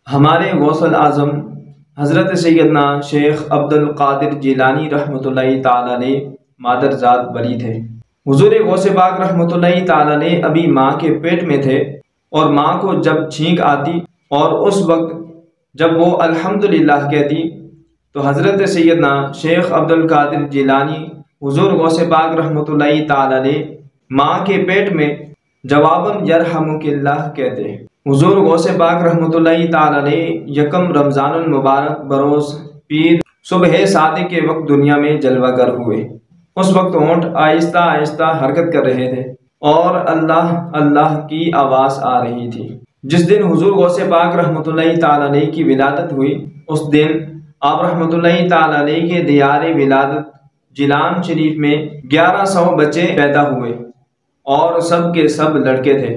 ہمارے غوث الاعظم حضرت سیدنا شیخ عبد القادر جیلانی رحمۃ اللہ تعالیٰ نے مادرزاد ولی تھے۔ حضور غوث پاک رحمۃ اللہ تعالیٰ نے ابھی ماں کے پیٹ میں تھے، اور ماں کو جب چھینک آتی اور اس وقت جب وہ الحمدللہ کہتی تو حضرت سیدنا شیخ عبد القادر جیلانی حضور غوث پاک رحمۃ اللہ تعالیٰ نے ماں کے پیٹ میں جواباً یرحمک اللہ کہتے۔ حضور غوث پاک رحمۃ اللہ تعالیٰ نے یکم رمضان المبارک بروز پیر صبح صادق کے وقت دنیا میں جلوہ گر ہوئے۔ اس وقت اونٹ آہستہ آہستہ حرکت کر رہے تھے اور اللہ اللہ کی آواز آ رہی تھی۔ جس دن حضور غوث پاک رحمۃ اللہ تعالیٰ علیہ کی ولادت ہوئی، اس دن آپ رحمۃ اللہ تعالیٰ علیہ کے دیار ولادت جیلان شریف میں 1100 بچے پیدا ہوئے، اور سب کے سب لڑکے تھے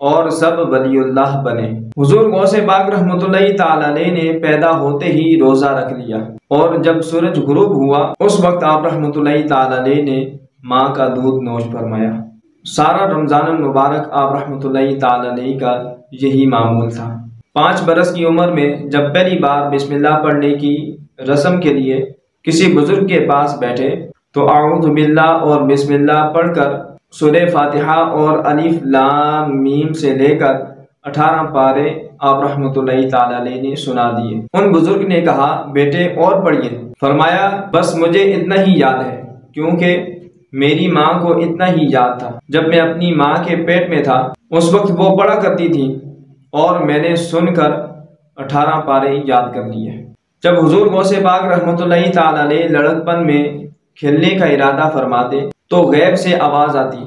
اور سب ولی اللہ بنے۔ حضور غوث پاک رحمۃ اللہ تعالیٰ علیہ نے پیدا ہوتے ہی روزہ رکھ لیا، اور جب سورج غروب ہوا اس وقت آپ رحمۃ اللہ تعالیٰ علیہ نے ماں کا دودھ نوش فرمایا۔ سارا رمضان المبارک آپ رحمۃ اللہ تعالیٰ علیہ کا یہی معمول تھا۔ 5 برس کی عمر میں جب پہلی بار بسم اللہ پڑھنے کی رسم کے لیے کسی بزرگ کے پاس بیٹھے تو اعوذ باللہ اور بسم اللہ پڑھ کر سورہ فاتحہ اور الف لام میم سے لے کر 18 پارے آپ رحمۃ اللہ تعالیٰ علیہ نے سنا دیے۔ ان بزرگ نے کہا، بیٹے اور پڑھیے۔ فرمایا، بس مجھے اتنا ہی یاد ہے، کیونکہ میری ماں کو اتنا ہی یاد تھا۔ جب میں اپنی ماں کے پیٹ میں تھا اس وقت وہ پڑھا کرتی تھی، اور میں نے سن کر 18 پارے یاد کر لیے۔ جب حضور غوث پاک رحمۃ اللہ تعالیٰ علیہ لڑکپن میں کھیلنے کا ارادہ فرماتے تو غیب سے آواز آتی،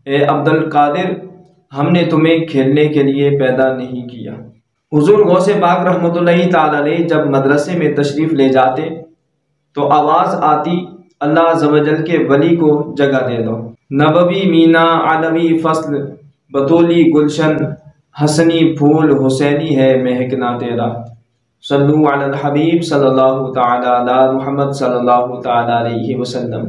اے عبد القادر، ہم نے تمہیں کھیلنے کے لیے پیدا نہیں کیا۔ حضور غوث پاک رحمۃ اللہ تعالیٰ علیہ جب مدرسے میں تشریف لے جاتے تو آواز آتی، اللہ عز و جل کے ولی کو جگہ دے دو۔ نبوی مینا علوی فصل بطولی گلشن، حسنی پھول حسینی ہے مہکنا تیرا۔ صلو علی الحبیب صلی اللہ تعالی علی محمد صلی اللہ تعالی علیہ وسلم۔